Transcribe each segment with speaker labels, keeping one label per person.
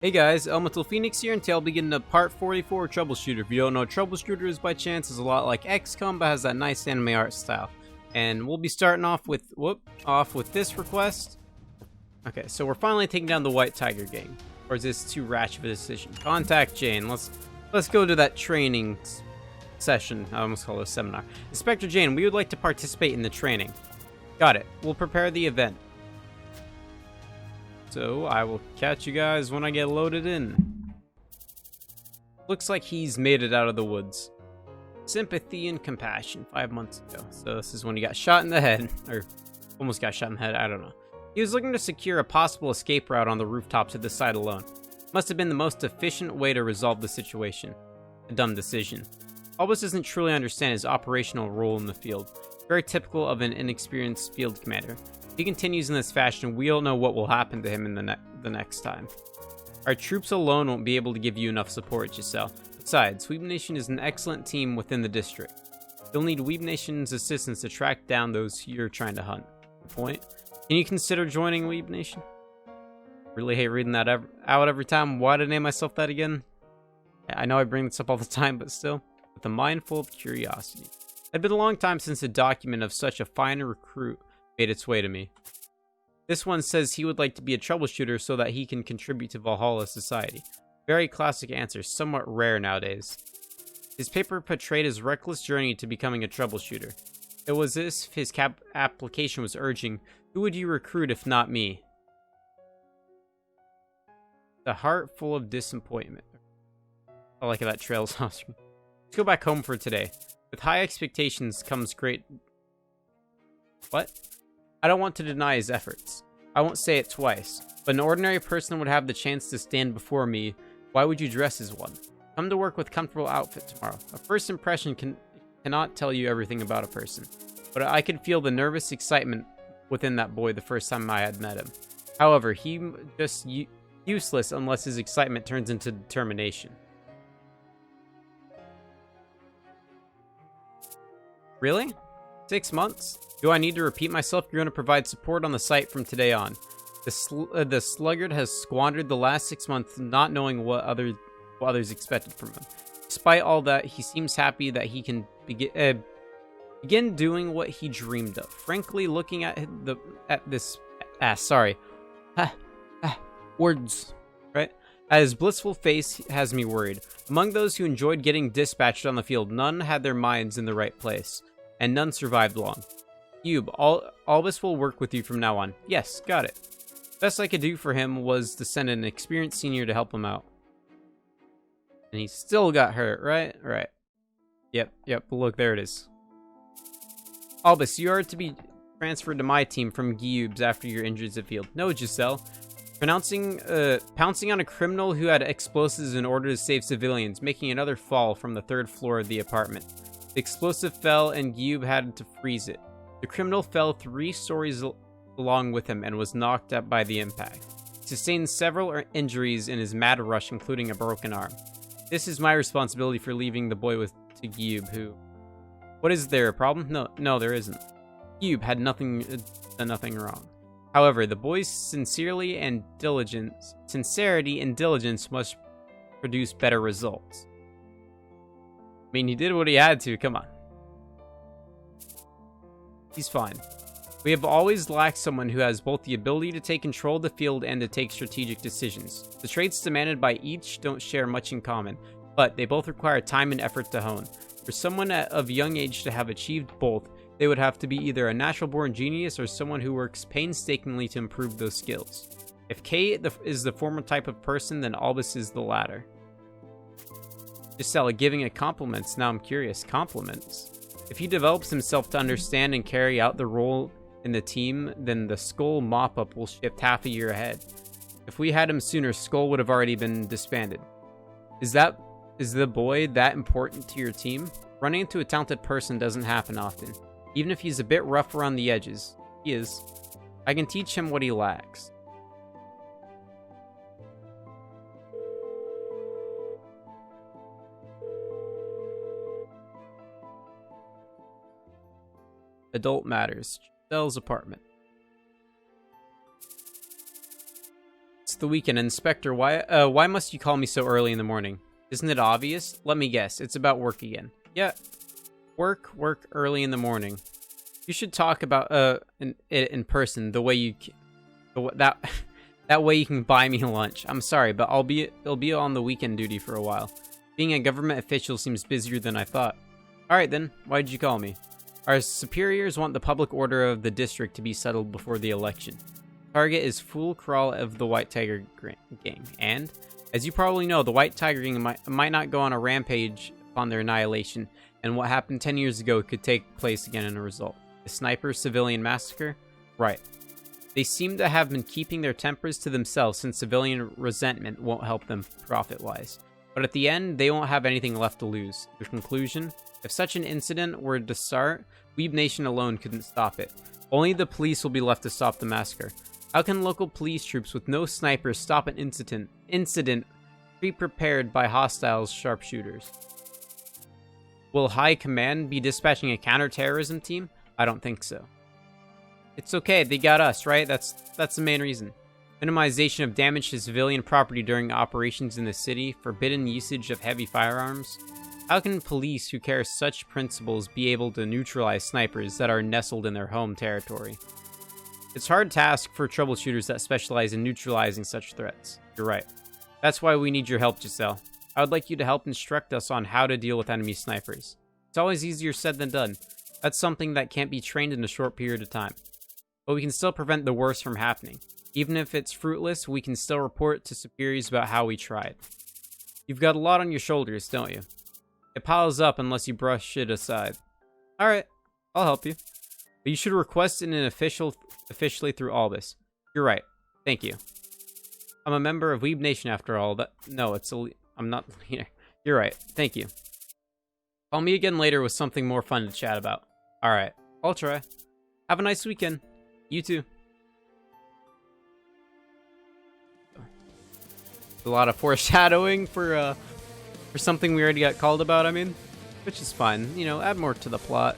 Speaker 1: Hey guys, Elemental Phoenix here, and today I'll begin the part 44 of Troubleshooter. If you don't know what Troubleshooter is by chance, it's a lot like XCOM, but has that nice anime art style. And we'll be starting off with this request. Okay, so we're finally taking down the White Tiger gang. Or is this too rash of a decision? Contact Jane. Let's go to that training session. I almost call it a seminar. Inspector Jane, we would like to participate in the training. Got it. We'll prepare the event. So, I will catch you guys when I get loaded in. Looks like he's made it out of the woods. Sympathy and compassion, 5 months ago. So this is when he got shot in the head. Or, almost got shot in the head, I don't know. He was looking to secure a possible escape route on the rooftop to the side alone. Must have been the most efficient way to resolve the situation. A dumb decision. Albus doesn't truly understand his operational role in the field. Very typical of an inexperienced field commander. If he continues in this fashion, we don't know what will happen to him in the next time. Our troops alone won't be able to give you enough support, Giselle. Besides, Weeb Nation is an excellent team within the district. You'll need Weeb Nation's assistance to track down those you're trying to hunt. Good point. Can you consider joining Weeb Nation? Really hate reading that out every time. Why did I name myself that again? I know I bring this up all the time, but still. With a mindful of curiosity. It had been a long time since a document of such a fine recruit made its way to me. This one says he would like to be a troubleshooter so that he can contribute to Valhalla society. Very classic answer, somewhat rare nowadays. His paper portrayed his reckless journey to becoming a troubleshooter. It was as if his application was urging, who would you recruit if not me? The heart full of disappointment. I like how that trails off. Let's go back home for today. With high expectations comes great... What? I don't want to deny his efforts. I won't say it twice, but an ordinary person would have the chance to stand before me. Why would you dress as one? Come to work with comfortable outfit tomorrow. A first impression cannot tell you everything about a person, but I could feel the nervous excitement within that boy the first time I had met him. However, he just useless unless his excitement turns into determination. Really? 6 months? Do I need to repeat myself? You're going to provide support on the site from today on. The sluggard has squandered the last 6 months not knowing what others expected from him. Despite all that, he seems happy that he can begin doing what he dreamed of. Frankly, looking at words, right? His blissful face has me worried. Among those who enjoyed getting dispatched on the field, none had their minds in the right place, and none survived long. Cube, Albus will work with you from now on. Yes, got it. Best I could do for him was to send an experienced senior to help him out. And he still got hurt, right? Right. Yep, look, there it is. Albus, you are to be transferred to my team from Giubes after your injuries at field. No, Giselle. Pouncing on a criminal who had explosives in order to save civilians, making another fall from the 3rd floor of the apartment. The explosive fell and Giube had to freeze it. The criminal fell 3 stories along with him and was knocked up by the impact. He sustained several injuries in his mad rush, including a broken arm. This is my responsibility for leaving the boy to Giube, who... What, is there a problem? No, there isn't. Giube had nothing wrong. However, the boy's sincerity and diligence must produce better results. I mean, he did what he had to, come on. He's fine. We have always lacked someone who has both the ability to take control of the field and to take strategic decisions. The traits demanded by each don't share much in common, but they both require time and effort to hone. For someone of young age to have achieved both, they would have to be either a natural-born genius or someone who works painstakingly to improve those skills. If K is the former type of person, then Albus is the latter. Gisela, giving it compliments. Now I'm curious. Compliments? If he develops himself to understand and carry out the role in the team, then the Skull mop-up will shift half a year ahead. If we had him sooner, Skull would have already been disbanded. Is the boy that important to your team? Running into a talented person doesn't happen often. Even if he's a bit rough around the edges. He is. I can teach him what he lacks. Adult Matters. Giselle's apartment. the weekend, Inspector. Why must you call me so early in the morning? Isn't it obvious? Let me guess. It's about work again. Yeah. Work early in the morning. You should talk about it in person. The way you that way you can buy me lunch. I'm sorry, but I'll be on the weekend duty for a while. Being a government official seems busier than I thought. All right then. Why did you call me? Our superiors want the public order of the district to be settled before the election. Target is Fool Crawl of the White Tiger Gang, and as you probably know, the White Tiger Gang might not go on a rampage upon their annihilation, and what happened 10 years ago could take place again in a result. The sniper civilian massacre? Right. They seem to have been keeping their tempers to themselves since civilian resentment won't help them profit-wise. But at the end, they won't have anything left to lose. The conclusion? If such an incident were to start, Weeb Nation alone couldn't stop it. Only the police will be left to stop the massacre. How can local police troops with no snipers stop an incident pre-prepared by hostile sharpshooters? Will High Command be dispatching a counter-terrorism team? I don't think so. It's okay, they got us, right? That's the main reason. Minimization of damage to civilian property during operations in the city, forbidden usage of heavy firearms. How can police who carry such principles be able to neutralize snipers that are nestled in their home territory? It's a hard task for troubleshooters that specialize in neutralizing such threats. You're right. That's why we need your help, Giselle. I would like you to help instruct us on how to deal with enemy snipers. It's always easier said than done. That's something that can't be trained in a short period of time. But we can still prevent the worst from happening. Even if it's fruitless, we can still report to superiors about how we tried. You've got a lot on your shoulders, don't you? It piles up unless you brush it aside. Alright, I'll help you. But you should request it officially through Albus. You're right. Thank you. I'm a member of Weeb Nation after all. I'm not here. You're right. Thank you. Call me again later with something more fun to chat about. Alright, I'll try. Have a nice weekend. You too. A lot of foreshadowing for something we already got called about, I mean. Which is fine. You know, add more to the plot.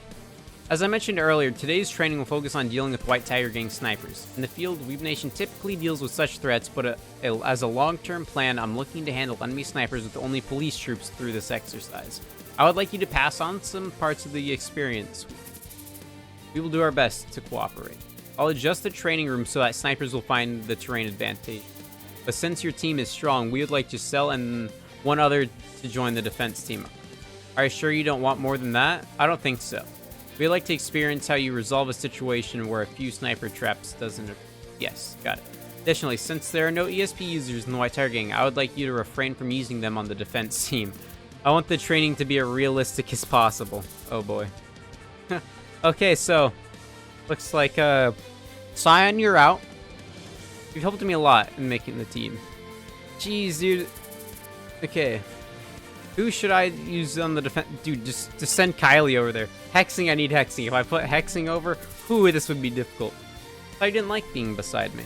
Speaker 1: As I mentioned earlier, today's training will focus on dealing with White Tiger Gang snipers. In the field, Weeb Nation typically deals with such threats, but as a long-term plan, I'm looking to handle enemy snipers with only police troops through this exercise. I would like you to pass on some parts of the experience. We will do our best to cooperate. I'll adjust the training room so that snipers will find the terrain advantage. But since your team is strong, we would like Giselle and one other to join the defense team. Are you sure you don't want more than that? I don't think so. We'd like to experience how you resolve a situation where a few sniper traps doesn't... Yes, got it. Additionally, since there are no ESP users in the White Tiger Gang, I would like you to refrain from using them on the defense team. I want the training to be as realistic as possible. Oh boy. Okay, so... Looks like, Scion, you're out. You've helped me a lot in making the team. Jeez, dude. Okay. Who should I use on the defense? Dude, just send Kylie over there. Hexing, I need hexing. If I put hexing over, this would be difficult. I didn't like being beside me.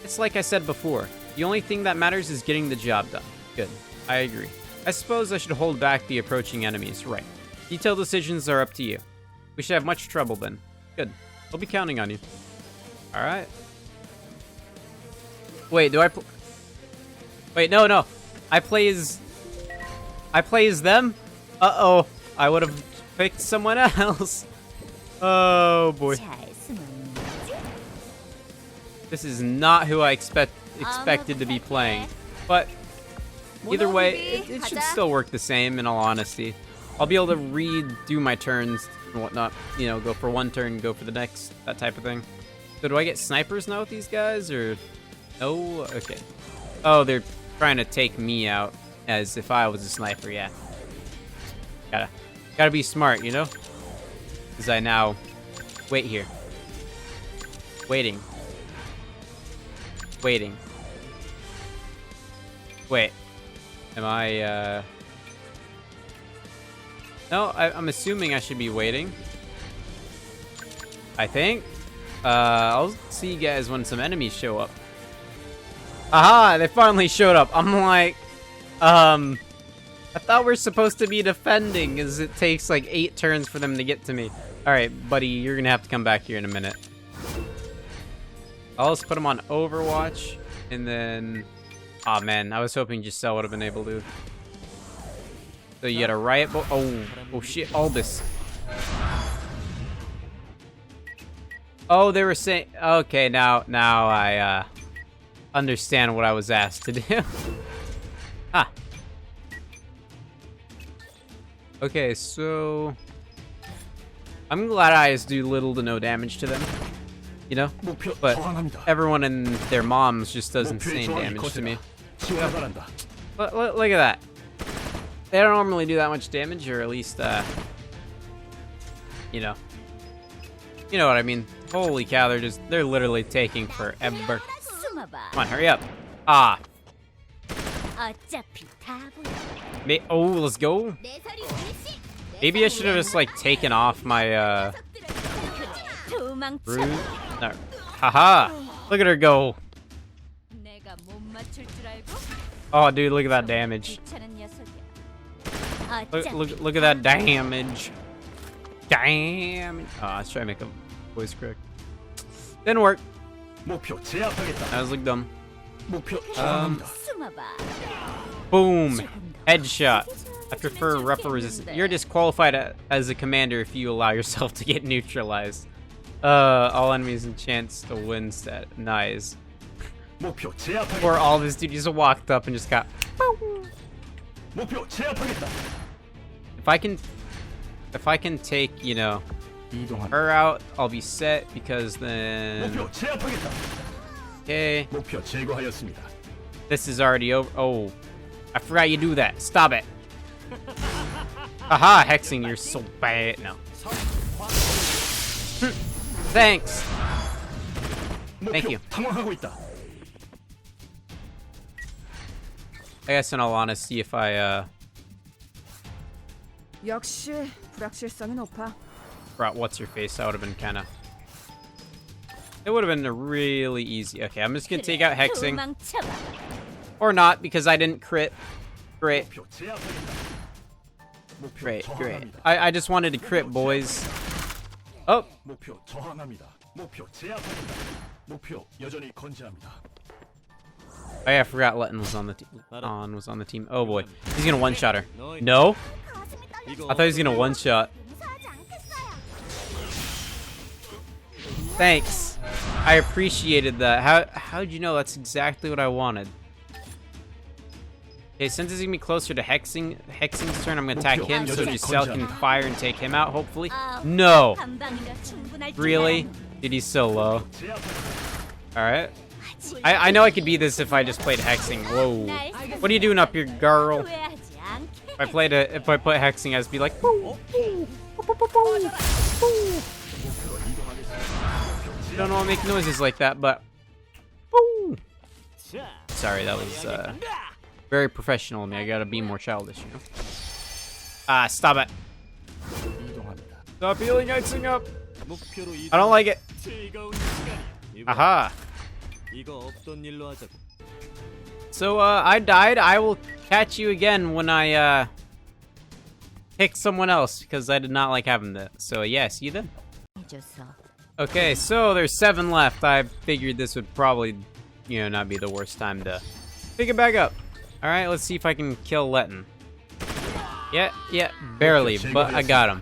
Speaker 1: It's like I said before. The only thing that matters is getting the job done. Good. I agree. I suppose I should hold back the approaching enemies. Right. Detailed decisions are up to you. We should have much trouble then. Good. I'll be counting on you. Alright. Wait, do I Wait, no. I play as them? Uh-oh. I would have picked someone else. Oh, boy. This is not who I expected to be playing. But either way, it should still work the same, in all honesty. I'll be able to redo my turns and whatnot. You know, go for one turn, go for the next, that type of thing. So do I get snipers now with these guys, or... No? Okay. Oh, they're trying to take me out as if I was a sniper, yeah. Gotta be smart, you know? Because I now... Wait here. Waiting. Wait. Am I, No, I'm assuming I should be waiting. I think. I'll see you guys when some enemies show up. Aha! They finally showed up. I'm like, I thought we're supposed to be defending, as it takes like 8 turns for them to get to me. Alright, buddy, you're gonna have to come back here in a minute. I'll just put them on Overwatch. And then... Aw, man. I was hoping Giselle would have been able to. So you got a riot bolt. Oh, shit. Albus. Oh, they were saying... Okay, now I understand what I was asked to do. Ah. Okay, so... I'm glad I just do little to no damage to them. You know? But everyone and their moms just does insane damage to me. Look at that. They don't normally do that much damage, or at least, you know. You know what I mean. Holy cow, they're literally taking forever. Come on, hurry up. Ah. Oh, let's go. Maybe I should have just, like, taken off my, Rude. No. Haha! Look at her go. Oh, dude, look at that damage. Look at that damage. Damn. Oh, let's try to make a voice correct. Didn't work. That was like dumb. Boom. Headshot. I prefer rougher resistance. You're disqualified as a commander if you allow yourself to get neutralized. All enemies and chance to win stat. Nice. Or all of his dude just walked up and just got... If I can take, you know, her out, I'll be set, because then... Okay. This is already over. Oh. I forgot you do that. Stop it. Haha, hexing, you're so bad. No. Thanks. Thank you. I guess in all honesty, if I
Speaker 2: 역시 불확실성이 높아.
Speaker 1: brought what's her face, that would have been kind of. It would have been really easy. Okay, I'm just gonna take out hexing, or not, because I didn't crit. Great. Great. I just wanted to crit, boys. Oh. Oh yeah, I forgot Letton was on the team. Oh boy, he's gonna one-shot her. No? I thought he was gonna one-shot. Thanks. I appreciated that. How'd you know? That's exactly what I wanted. Okay, since it's gonna be closer to Hexing's turn, I'm gonna attack him so Giselle can fire and take him out, hopefully. No! Really? Dude, he's so low. Alright. I know I could beat this if I just played Hexing. Whoa. What are you doing up here, girl? If I put Hexing, I'd be like, boo, boo, boo, boo, boo, boo. I don't know, make noises like that, but boo. Sorry, that was very professional of me. I gotta be more childish, you know? Ah, stop it. Stop healing Hexing up. I don't like it. Aha. So, I died. I will catch you again when I, pick someone else, because I did not like having that. So, yeah, see you then. Okay, so there's 7 left. I figured this would probably, you know, not be the worst time to pick it back up. Alright, let's see if I can kill Letton. Yeah, barely, but I got him.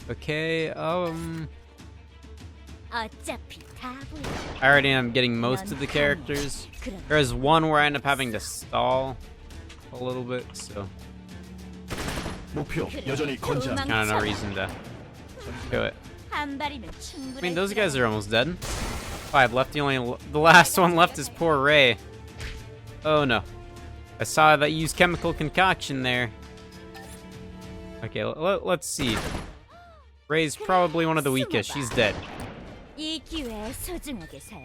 Speaker 1: Okay, I already am getting most of the characters. There's one where I end up having to stall a little bit, so kind of no reason to do it. I mean, those guys are almost dead. 5 left. The last one left is poor Ray. Oh no! I saw that you used chemical concoction there. Okay, let's see. Ray's probably one of the weakest. She's dead.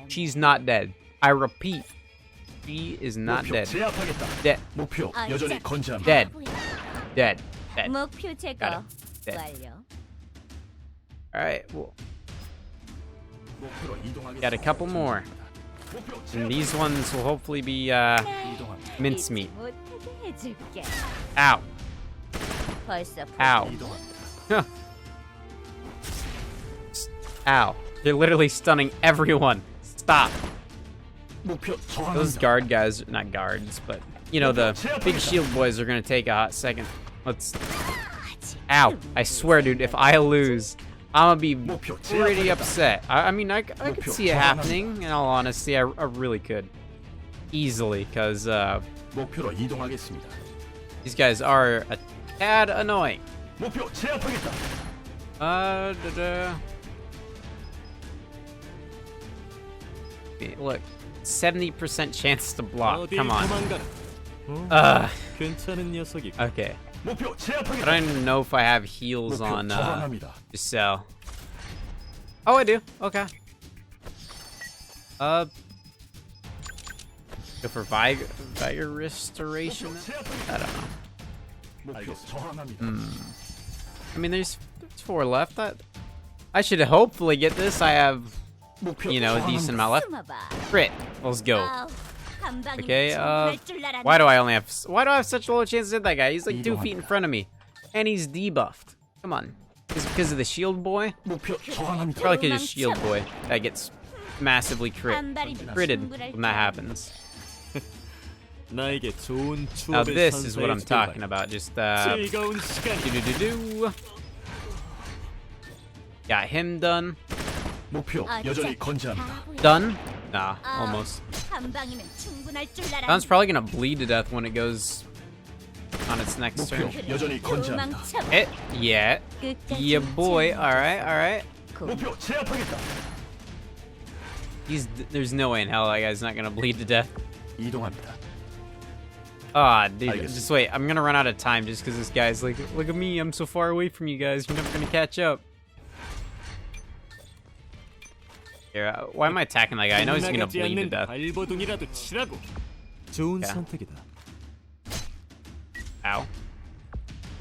Speaker 1: She's not dead. I repeat, she is not dead. Dead. Dead. Dead. Got it. Dead. Alright, well. Got a couple more. And these ones will hopefully be mincemeat. Ow. Ow. Ow. They're literally stunning everyone. Stop. Those guard guys, not guards, but you know, the big shield boys are gonna take a hot second. Let's. Ow! I swear, dude, if I lose, I'm gonna be pretty upset. I mean, I could see it happening. In all honesty, I really could, easily, cause these guys are a tad annoying. Look, 70% chance to block. Come on. Okay. I don't even know if I have heals on Issac. Oh, I do. Okay. Go for Vigor Restoration? I don't know. I mean, there's 4 left. I should hopefully get this. I have, you know, a decent amount left. Crit. Let's go. Okay, why do I have such a low chance to hit that guy? He's like 2 feet in front of me. And he's debuffed. Come on. Is it because of the shield boy? Probably because of shield boy that gets massively critted when that happens. Now this is what I'm talking about. Just got him done. Done? Nah, almost. Sounds probably gonna bleed to death when it goes on its next turn. Yeah. Yeah, boy. Alright. There's no way in hell that guy's not gonna bleed to death. Ah, dude, just wait. I'm gonna run out of time just because this guy's like, look at me, I'm so far away from you guys. You're never gonna catch up. Here, why am I attacking that guy? I know he's gonna bleed to death. Okay. Ow.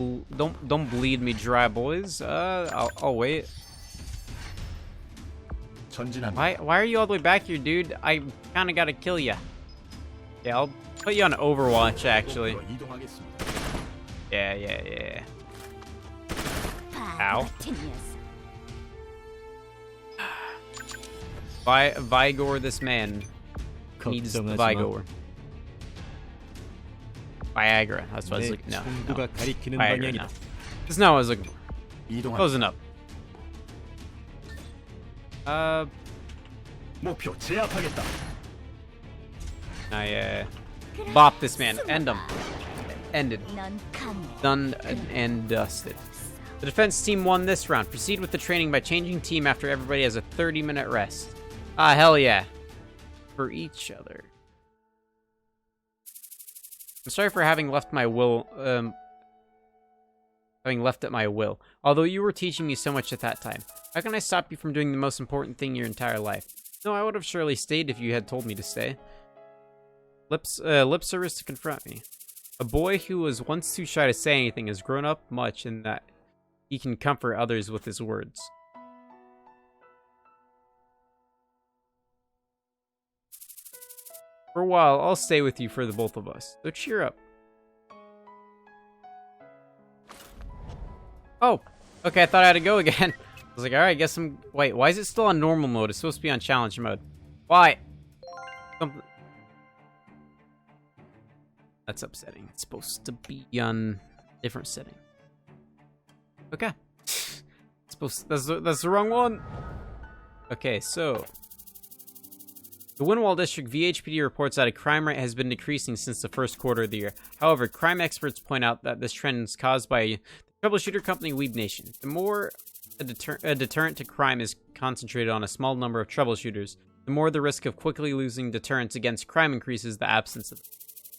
Speaker 1: Ooh, don't bleed me dry, boys. I'll wait. Why are you all the way back here, dude? I kind of gotta kill you. Yeah, I'll put you on Overwatch, actually. Yeah. Ow. Vigor, this man needs Vigor. Viagra, that's what I was looking. No. Viagra, no. This is not what I was looking for. Closing up. Bop this man. End him. Ended. Done and dusted. The defense team won this round. Proceed with the training by changing team after everybody has a 30-minute rest. Ah, hell yeah. For each other. I'm sorry for having left my will, having left at my will. Although you were teaching me so much at that time. How can I stop you from doing the most important thing in your entire life? No, I would have surely stayed if you had told me to stay. Lip service to confront me. A boy who was once too shy to say anything has grown up much in that he can comfort others with his words. For a while, I'll stay with you for the both of us, so cheer up. Oh, okay, I thought I had to go again. I was like, alright, guess I'm... Wait, why is it still on normal mode? It's supposed to be on challenge mode. Why? That's upsetting. It's supposed to be on different setting. Okay. That's the wrong one. Okay, so... The Windwall District VHPD reports that a crime rate has been decreasing since the first quarter of the year. However, crime experts point out that this trend is caused by the Troubleshooter company Weeb Nation. The more a deterrent to crime is concentrated on a small number of troubleshooters, the more the risk of quickly losing deterrence against crime increases the absence of it.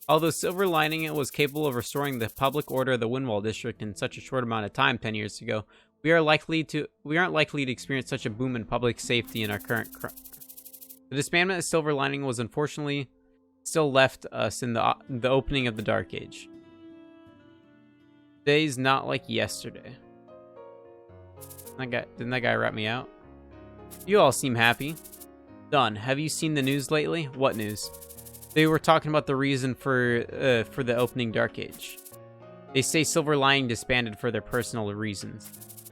Speaker 1: Although Silver Lining was capable of restoring the public order of the Windwall District in such a short amount of time 10 years ago, we aren't likely to experience such a boom in public safety in our current crime. The disbandment of Silver Lining was unfortunately still left us in the opening of the Dark Age. Today's not like yesterday. Didn't that guy rat me out? You all seem happy. Done. Have you seen the news lately? What news? They were talking about the reason for the opening Dark Age. They say Silver Lining disbanded for their personal reasons.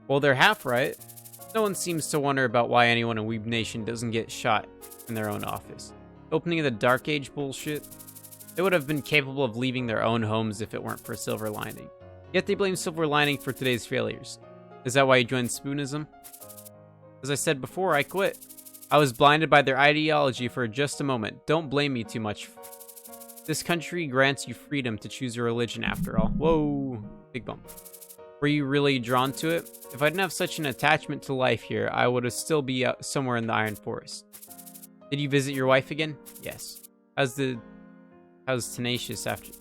Speaker 1: Well, they're half right. No one seems to wonder about why anyone in Weeb Nation doesn't get shot in their own office. Opening of the Dark Age bullshit. They would have been capable of leaving their own homes if it weren't for Silver Lining. Yet they blame Silver Lining for today's failures. Is that why you joined Spoonism? As I said before, I quit. I was blinded by their ideology for just a moment. Don't blame me too much. This country grants you freedom to choose your religion after all. Whoa, big bump. Were you really drawn to it? If I didn't have such an attachment to life here, I would have still be out somewhere in the Iron Forest. Did you visit your wife again? Yes. How's Tenacious after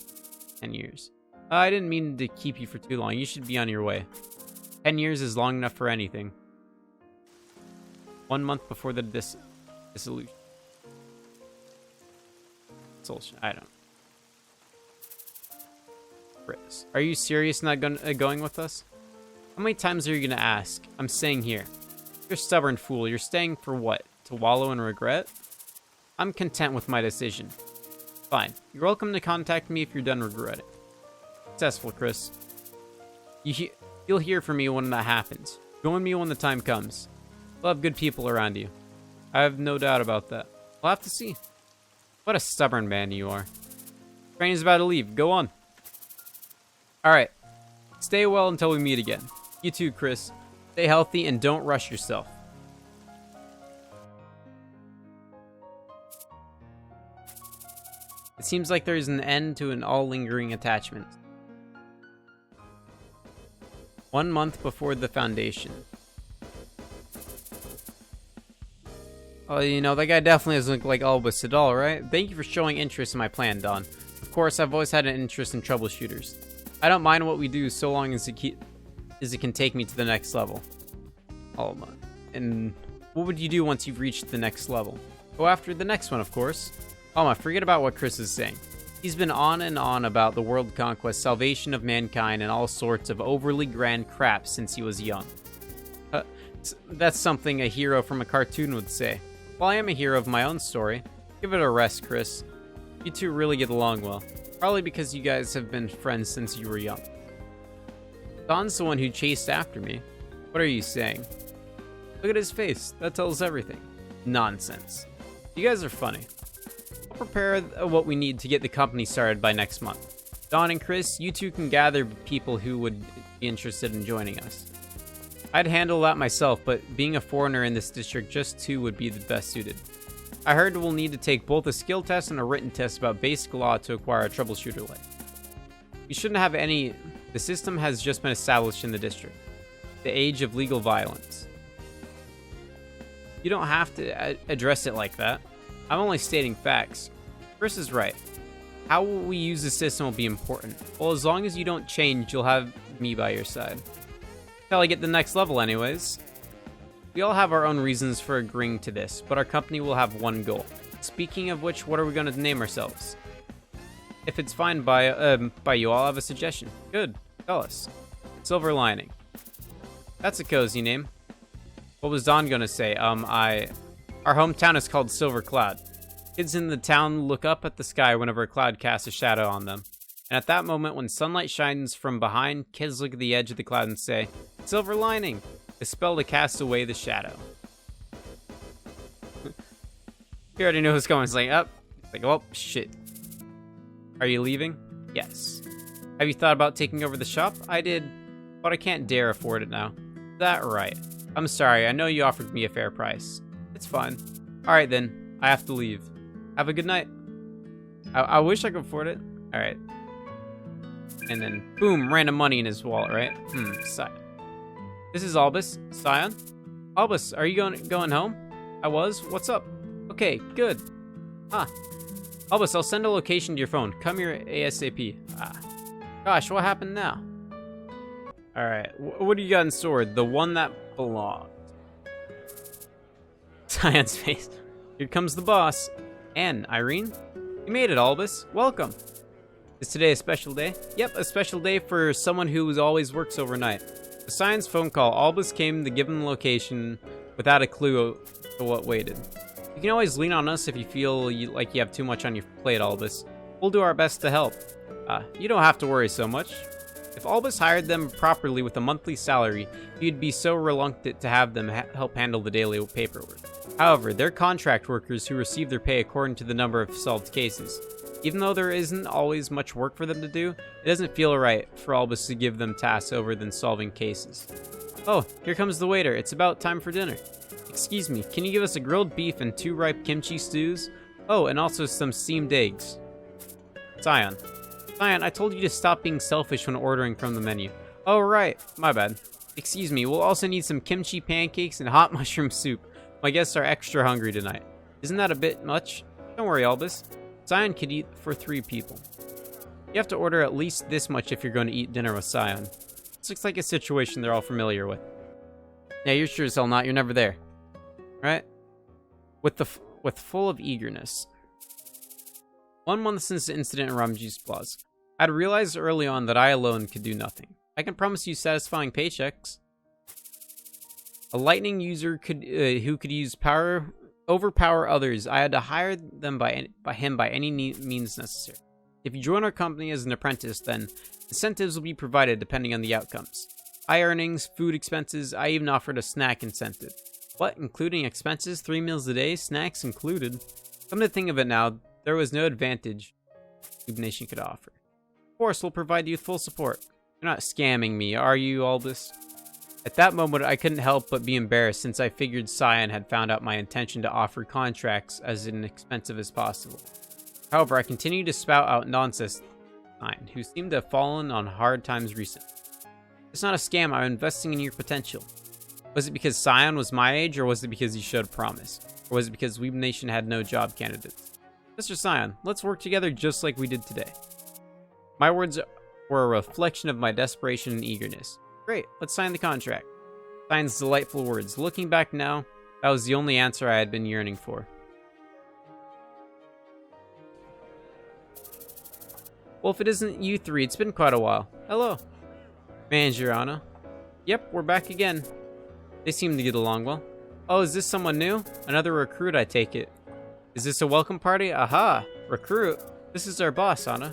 Speaker 1: 10 years? I didn't mean to keep you for too long. You should be on your way. 10 years is long enough for anything. 1 month before the dissolution. I don't. Chris, are you serious not going with us? How many times are you going to ask? I'm staying here. You're a stubborn fool. You're staying for what? To wallow in regret? I'm content with my decision. Fine. You're welcome to contact me if you're done regretting. Successful, Chris. You'll hear from me when that happens. Join me when the time comes. You'll have good people around you. I have no doubt about that. We'll have to see. What a stubborn man you are. Train is about to leave. Go on. Alright. Stay well until we meet again. You too, Chris. Stay healthy and don't rush yourself. It seems like there's an end to an all-lingering attachment. 1 month before the Foundation. Oh, you know, that guy definitely doesn't look like Albus at all, right? Thank you for showing interest in my plan, Don. Of course, I've always had an interest in troubleshooters. I don't mind what we do so long as it can take me to the next level. Alma. And what would you do once you've reached the next level? Go after the next one, of course. Alma, forget about what Chris is saying. He's been on and on about the world conquest, salvation of mankind, and all sorts of overly grand crap since he was young. That's something a hero from a cartoon would say. Well, I am a hero of my own story. Give it a rest, Chris. You two really get along well. Probably because you guys have been friends since you were young. Don's the one who chased after me. What are you saying? Look at his face. That tells everything. Nonsense. You guys are funny. I'll prepare what we need to get the company started by next month. Don and Chris, you two can gather people who would be interested in joining us. I'd handle that myself, but being a foreigner in this district, just two would be the best suited. I heard we'll need to take both a skill test and a written test about basic law to acquire a troubleshooter license. You shouldn't have any. The system has just been established in the district. The age of legal violence. You don't have to address it like that. I'm only stating facts. Chris is right. How we use the system will be important. Well, as long as you don't change, you'll have me by your side. Till I get the next level anyways. We all have our own reasons for agreeing to this, but our company will have one goal. Speaking of which, what are we going to name ourselves? If it's fine by you, I'll have a suggestion. Good. Tell us. Silver Lining. That's a cozy name. What was Don going to say? Our hometown is called Silver Cloud. Kids in the town look up at the sky whenever a cloud casts a shadow on them. And at that moment, when sunlight shines from behind, kids look at the edge of the cloud and say, Silver Lining! A spell to cast away the shadow. You already know what's going. It's like, oh, shit. Are you leaving? Yes. Have you thought about taking over the shop? I did, but I can't dare afford it now. That right. I'm sorry, I know you offered me a fair price. It's fine. Alright then, I have to leave. Have a good night. I wish I could afford it. Alright. And then, boom, random money in his wallet, right? This is Albus. Scion? Albus, are you going home? I was. What's up? Okay, good. Albus, I'll send a location to your phone. Come here ASAP. Gosh, what happened now? Alright, what do you got in store? The one that belonged. Scion's face. Here comes the boss. And Irene? You made it, Albus. Welcome. Is today a special day? Yep, a special day for someone who always works overnight. The Scion's phone call. Albus came to give him the location without a clue to what waited. You can always lean on us if you feel like you have too much on your plate, Albus. We'll do our best to help. You don't have to worry so much. If Albus hired them properly with a monthly salary, he'd be so reluctant to have them help handle the daily paperwork. However, they're contract workers who receive their pay according to the number of solved cases. Even though there isn't always much work for them to do, it doesn't feel right for Albus to give them tasks over than solving cases. Oh, here comes the waiter. It's about time for dinner. Excuse me, can you give us a grilled beef and 2 ripe kimchi stews? Oh, and also some steamed eggs. Scion, I told you to stop being selfish when ordering from the menu. Oh, right. My bad. Excuse me, we'll also need some kimchi pancakes and hot mushroom soup. My guests are extra hungry tonight. Isn't that a bit much? Don't worry, Albus. Scion could eat for 3 people. You have to order at least this much if you're going to eat dinner with Scion. This looks like a situation they're all familiar with. Yeah, you're sure as hell not. You're never there. Right? With full of eagerness. 1 month since the incident in Ramji's Plaza, I'd realized early on that I alone could do nothing. I can promise you satisfying paychecks. A lightning user who could use overpower others. I had to hire them by any means necessary. If you join our company as an apprentice, then incentives will be provided depending on the outcomes. High earnings, food expenses. I even offered a snack incentive. What, including expenses? 3 meals a day, snacks included. Come to think of it now, there was no advantage Noob Nation could offer. Of course, we'll provide you with full support. You're not scamming me, are you, Albus? At that moment, I couldn't help but be embarrassed since I figured Scion had found out my intention to offer contracts as inexpensive as possible. However, I continued to spout out nonsense to Scion, who seemed to have fallen on hard times recently. It's not a scam, I'm investing in your potential. Was it because Scion was my age, or was it because he showed promise? Or was it because Weeb Nation had no job candidates? Mr. Scion, let's work together just like we did today. My words were a reflection of my desperation and eagerness. Great, let's sign the contract. Sion's delightful words. Looking back now, that was the only answer I had been yearning for. Well, if it isn't you 3, it's been quite a while. Hello. Manager Anna. Yep, we're back again. They seem to get along well. Oh, is this someone new? Another recruit, I take it. Is this a welcome party? Aha! Recruit? This is our boss, Anna.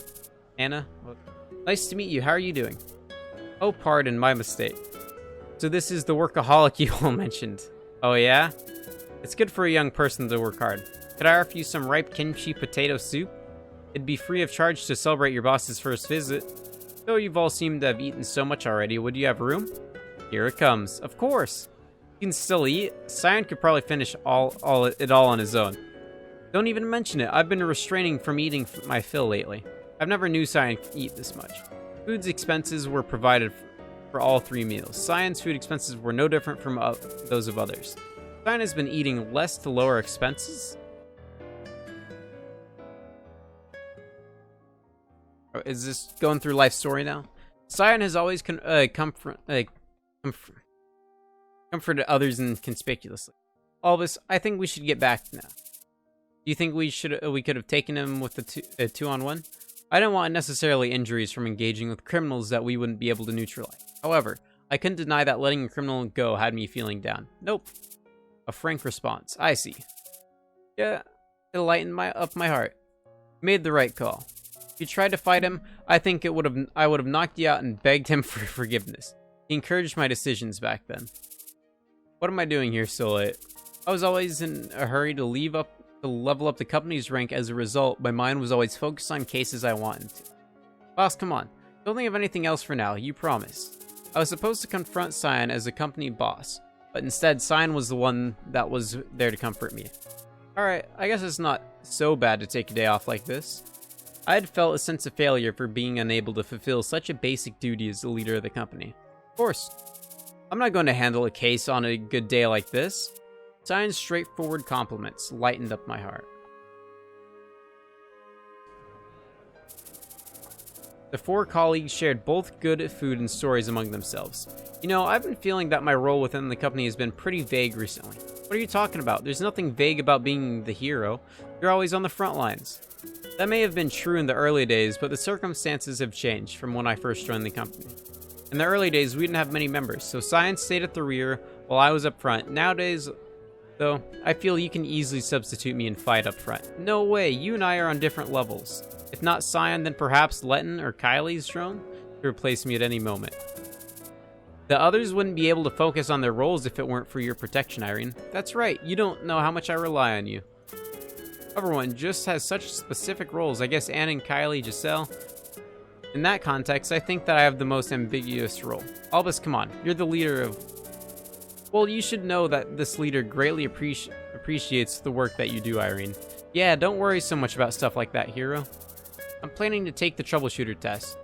Speaker 1: Anna? Nice to meet you. How are you doing? Oh, pardon, my mistake. So this is the workaholic you all mentioned. Oh, yeah? It's good for a young person to work hard. Could I offer you some ripe kimchi potato soup? It'd be free of charge to celebrate your boss's first visit. Though you've all seemed to have eaten so much already, would you have room? Here it comes. Of course. You can still eat. Scion could probably finish it all on his own. Don't even mention it. I've been restraining from eating my fill lately. I've never knew Scion could eat this much. Food's expenses were provided for all 3 meals. Scion's food expenses were no different from those of others. Scion has been eating less to lower expenses? Is this going through life story now? Scion has always comforted others inconspicuously. Albus, I think we should get back now. Do you think we could have taken him with the 2-on-1? I don't want necessarily injuries from engaging with criminals that we wouldn't be able to neutralize. However, I couldn't deny that letting a criminal go had me feeling down. Nope. A frank response. I see. Yeah, it lightened up my heart. You made the right call. If you tried to fight him, I think I would have knocked you out and begged him for forgiveness. He encouraged my decisions back then. What am I doing here so late? I was always in a hurry to level up the company's rank. As a result, my mind was always focused on cases I wanted to. Boss, come on. Don't think of anything else for now, you promise. I was supposed to confront Scion as a company boss, but instead Scion was the one that was there to comfort me. Alright, I guess it's not so bad to take a day off like this. I had felt a sense of failure for being unable to fulfill such a basic duty as the leader of the company. Of course, I'm not going to handle a case on a good day like this. Sion's straightforward compliments lightened up my heart. The 4 colleagues shared both good food and stories among themselves. You know, I've been feeling that my role within the company has been pretty vague recently. What are you talking about? There's nothing vague about being the hero. You're always on the front lines. That may have been true in the early days, but the circumstances have changed from when I first joined the company. In the early days, we didn't have many members, so Sion stayed at the rear while I was up front. Nowadays, though, I feel you can easily substitute me and fight up front. No way, you and I are on different levels. If not Sion, then perhaps Letton or Kylie's drone to replace me at any moment. The others wouldn't be able to focus on their roles if it weren't for your protection, Irene. That's right, you don't know how much I rely on you. Everyone just has such specific roles. I guess Anne and Kylie, Giselle. In that context, I think that I have the most ambiguous role. Albus, come on, you're the leader of... Well, you should know that this leader greatly appreciates the work that you do, Irene. Yeah, don't worry so much about stuff like that, hero. I'm planning to take the troubleshooter test.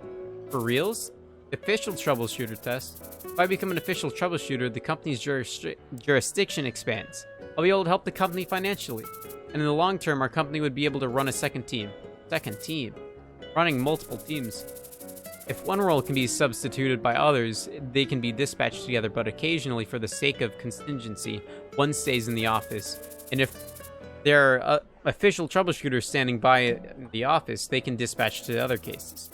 Speaker 1: For reals? Official troubleshooter test? If I become an official troubleshooter, the company's jurisdiction expands. I'll be able to help the company financially. And in the long term, our company would be able to run a second team. Second team? Running multiple teams. If one role can be substituted by others, they can be dispatched together, but occasionally, for the sake of contingency, one stays in the office. And if there are official troubleshooters standing by the office, they can dispatch to other cases.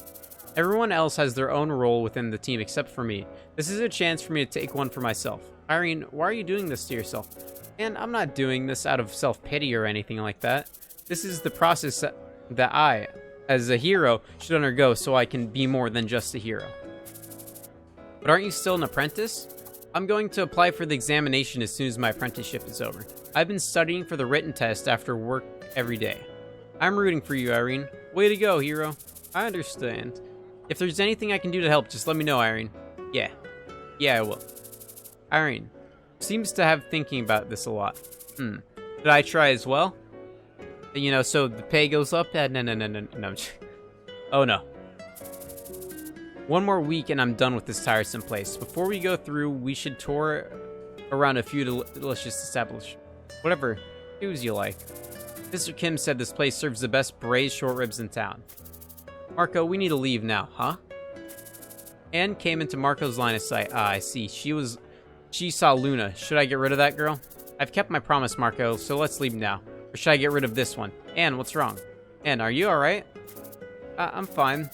Speaker 1: Everyone else has their own role within the team except for me. This is a chance for me to take one for myself. Irene, why are you doing this to yourself? And I'm not doing this out of self-pity or anything like that. This is the process that I, as a hero, should undergo so I can be more than just a hero. But aren't you still an apprentice? I'm going to apply for the examination as soon as my apprenticeship is over. I've been studying for the written test after work every day. I'm rooting for you, Irene. Way to go, hero. I understand. If there's anything I can do to help, just let me know, Irene. Yeah, I will. Irene seems to have thinking about this a lot. Should I try as well? You know, so the pay goes up? No. Oh, no. One more week and I'm done with this tiresome place. Before we go through, we should tour around a few delicious establishments. Whatever foods you like. Mr. Kim said this place serves the best braised short ribs in town. Marco, we need to leave now, huh? Anne came into Marco's line of sight. Ah, I see. She saw Luna. Should I get rid of that girl? I've kept my promise, Marco, so let's leave now. Or should I get rid of this one? Anne, what's wrong? Anne, are you alright? I'm fine.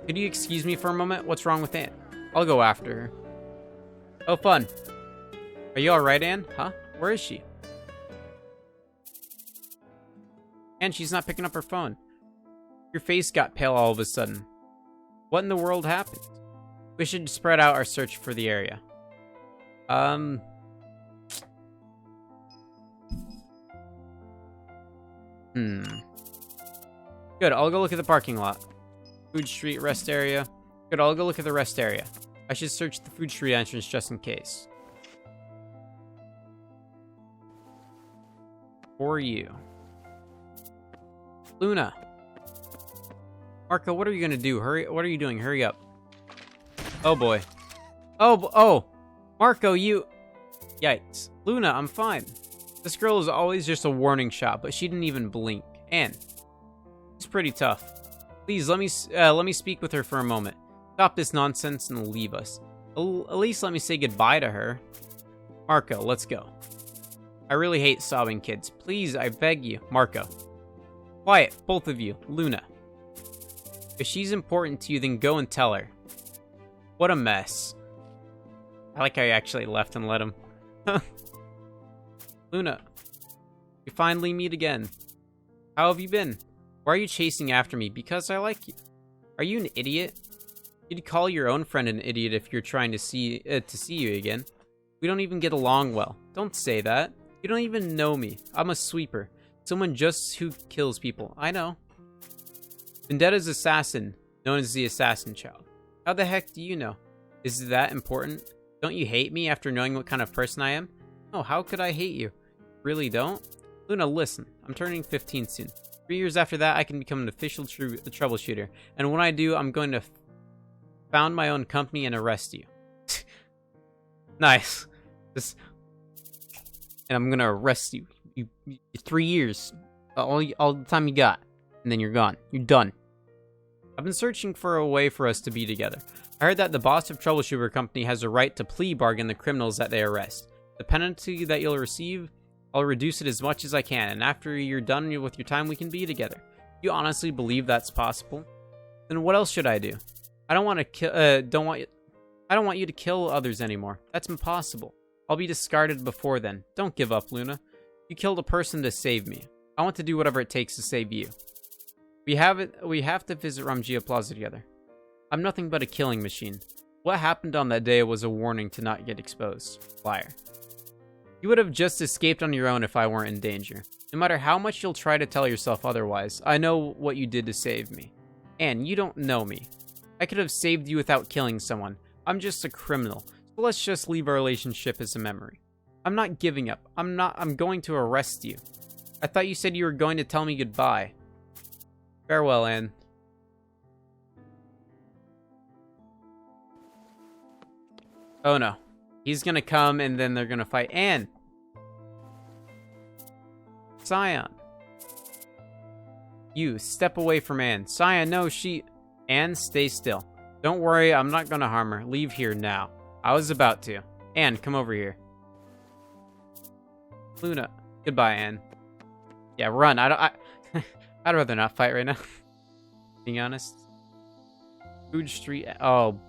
Speaker 1: Could you excuse me for a moment? What's wrong with Anne? I'll go after her. Oh, fun. Are you alright, Anne? Huh? Where is she? Anne, she's not picking up her phone. Your face got pale all of a sudden. What in the world happened? We should spread out our search for the area. Good, I'll go look at the parking lot. Food street, rest area. Good, I'll go look at the rest area. I should search the food street entrance just in case. For you. Luna. Marco, what are you gonna do? Hurry, what are you doing? Hurry up. Oh boy. Oh! Marco, you... Yikes. Luna, I'm fine. This girl is always just a warning shot, but she didn't even blink. Anne. She's pretty tough. Please, let me speak with her for a moment. Stop this nonsense and leave us. At least let me say goodbye to her. Marco, let's go. I really hate sobbing kids. Please, I beg you. Marco. Quiet, both of you. Luna. If she's important to you, then go and tell her. What a mess. I like how you actually left and let him. Luna. We finally meet again. How have you been? Why are you chasing after me? Because I like you. Are you an idiot? You'd call your own friend an idiot if you're trying to see you again. We don't even get along well. Don't say that. You don't even know me. I'm a sweeper. Someone just who kills people. I know. Vendetta's assassin, known as the Assassin Child. How the heck do you know? Is that important? Don't you hate me after knowing what kind of person I am? No, how could I hate you? Really don't? Luna, listen. I'm turning 15 soon. 3 years after that, I can become an official troubleshooter. And when I do, I'm going to found my own company and arrest you. Nice. And I'm going to arrest you. 3 years. All the time you got. And then you're gone. You're done. I've been searching for a way for us to be together. I heard that the boss of Troubleshooter Company has a right to plea bargain the criminals that they arrest. The penalty that you'll receive, I'll reduce it as much as I can, and after you're done with your time, we can be together. You honestly believe that's possible? Then what else should I do? I don't want to kill. I don't want you to kill others anymore. That's impossible. I'll be discarded before then. Don't give up, Luna. You killed a person to save me. I want to do whatever it takes to save you. We have to visit Ramgia Plaza together. I'm nothing but a killing machine. What happened on that day was a warning to not get exposed. Liar. You would have just escaped on your own if I weren't in danger. No matter how much you'll try to tell yourself otherwise, I know what you did to save me. And you don't know me. I could have saved you without killing someone. I'm just a criminal. So let's just leave our relationship as a memory. I'm not giving up. I'm going to arrest you. I thought you said you were going to tell me goodbye. Farewell, Anne. Oh no. He's gonna come and then they're gonna fight. Anne! Scion. You, step away from Anne. Scion, no, she... Anne, stay still. Don't worry, I'm not gonna harm her. Leave here now. I was about to. Anne, come over here. Luna. Goodbye, Anne. Yeah, run. I'd rather not fight right now. Being honest. Food Street. Oh.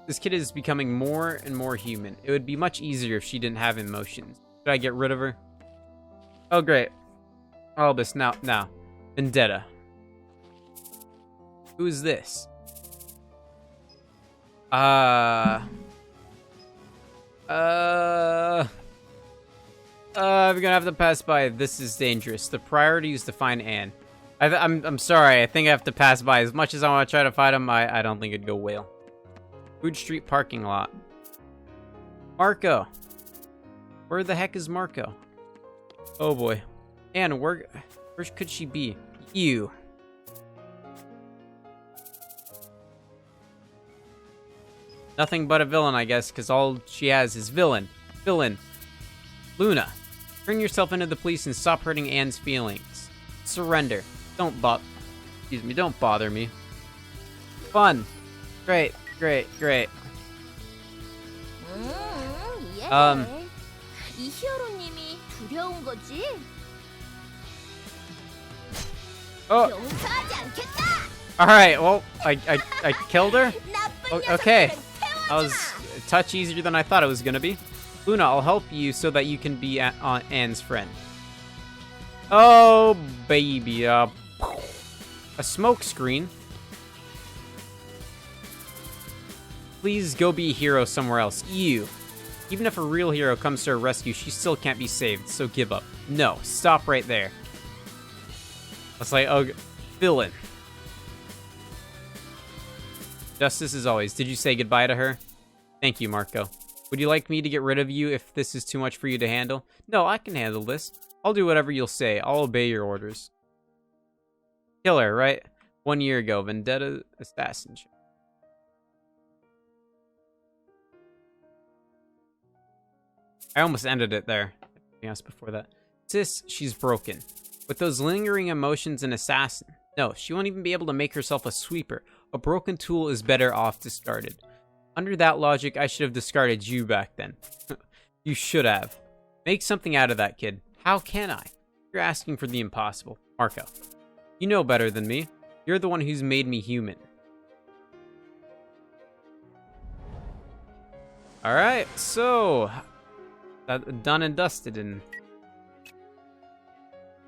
Speaker 1: This kid is becoming more and more human. It would be much easier if she didn't have emotions. Should I get rid of her? Oh, great. Albus, now. Vendetta. Who is this? I'm gonna have to pass by. This is dangerous. The priority is to find Anne. I'm sorry. I think I have to pass by. As much as I want to try to fight him, I don't think it'd go well. Food Street parking lot. Marco. Where the heck is Marco? Oh boy. Anne, where could she be? You. Nothing but a villain, I guess, because all she has is villain. Villain. Luna. Bring yourself into the police and stop hurting Anne's feelings. Surrender. Don't bother me. Fun. Great.
Speaker 3: 이 히어로님이 두려운 거지?
Speaker 1: Oh.
Speaker 3: 용서하지 않겠다.
Speaker 1: All right. Well, I killed her.
Speaker 3: 나쁜
Speaker 1: Okay.
Speaker 3: 녀석들을
Speaker 1: That was a touch easier than I thought it was gonna be. Luna, I'll help you so that you can be Anne's friend. Oh, baby. A smoke screen. Please go be a hero somewhere else. You. Even if a real hero comes to her rescue, she still can't be saved, so give up. No, stop right there. I was like, oh, villain. Justice as always. Did you say goodbye to her? Thank you, Marco. Would you like me to get rid of you if this is too much for you to handle? No, I can handle this. I'll do whatever you'll say. I'll obey your orders. Killer, right? 1 year ago, Vendetta assassinship. I almost ended it there. Anything else before that? Sis, she's broken. With those lingering emotions, an assassin. No, she won't even be able to make herself a sweeper. A broken tool is better off discarded. Under that logic, I should have discarded you back then. You should have. Make something out of that kid. How can I? You're asking for the impossible. Marco. You know better than me. You're the one who's made me human. Alright, so... done and dusted, and...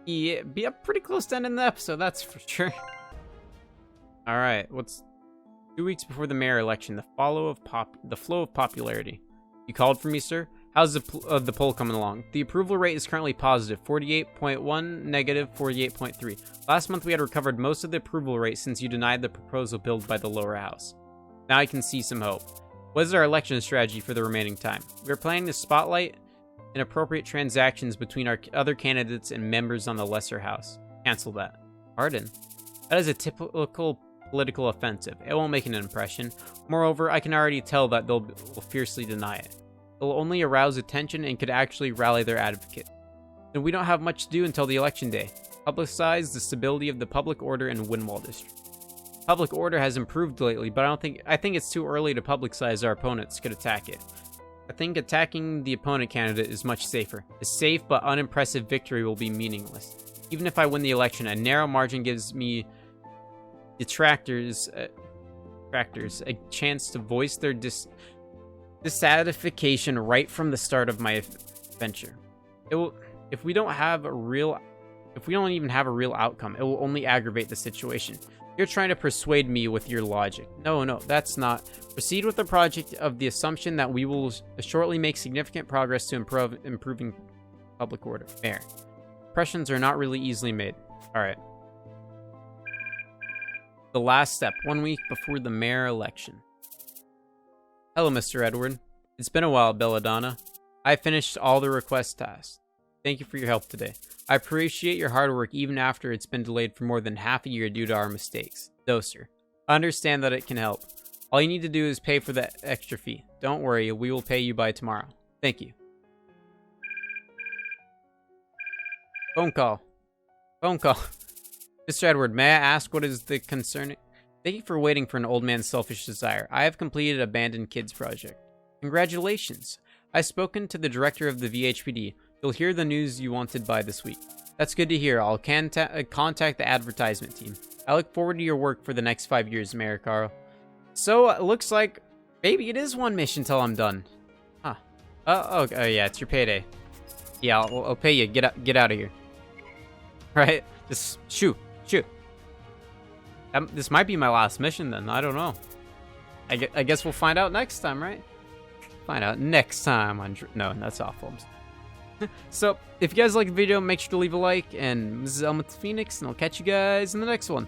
Speaker 1: Yeah, be up pretty close to ending the episode, that's for sure. Alright, what's... 2 weeks before the mayor election, the flow of popularity. You called for me, sir? How's the poll coming along? The approval rate is currently positive, 48.1, negative 48.3. Last month we had recovered most of the approval rate since you denied the proposal billed by the lower house. Now I can see some hope. What is our election strategy for the remaining time? We are planning to spotlight inappropriate transactions between our other candidates and members on the lesser house. Cancel that. Pardon? That is a typical political offensive. It won't make an impression. Moreover, I can already tell that they'll fiercely deny it. It'll only arouse attention and could actually rally their advocate. And we don't have much to do until the election day. Publicize the stability of the public order in Winwall District. Public order has improved lately, but I think it's too early to publicize our opponents could attack it. I think attacking the opponent candidate is much safer. A safe but unimpressive victory will be meaningless. Even if I win the election, a narrow margin gives me detractors a chance to voice their dissatisfaction right from the start of my venture. If we don't even have a real outcome, it will only aggravate the situation. You're trying to persuade me with your logic. No, that's not. Proceed with the project of the assumption that we will shortly make significant progress to improving public order. Mayor. Impressions are not really easily made. Alright. The last step, 1 week before the mayor election. Hello, Mr. Edward. It's been a while, Belladonna. I finished all the request tasks. Thank you for your help today. I appreciate your hard work even after it's been delayed for more than half a year due to our mistakes. Doser. I understand that it can help. All you need to do is pay for the extra fee. Don't worry, we will pay you by tomorrow. Thank you. Phone call. Phone call. Mr. Edward, may I ask what is the concern? Thank you for waiting for an old man's selfish desire. I have completed Abandoned Kids project. Congratulations. I've spoken to the director of the VHPD. You'll hear the news you wanted by this week. That's good to hear. I'll contact the advertisement team. I look forward to your work for the next 5 years, Mayor Carl. So, it looks like maybe it is one mission till I'm done. Huh. Oh, yeah, it's your payday. Yeah, I'll pay you. Get out of here. Right? Just shoot. This might be my last mission then. I don't know. I guess we'll find out next time, right? Find out next time on... No, that's awful. So, if you guys like the video, make sure to leave a like. And this is Phoenix, and I'll catch you guys in the next one.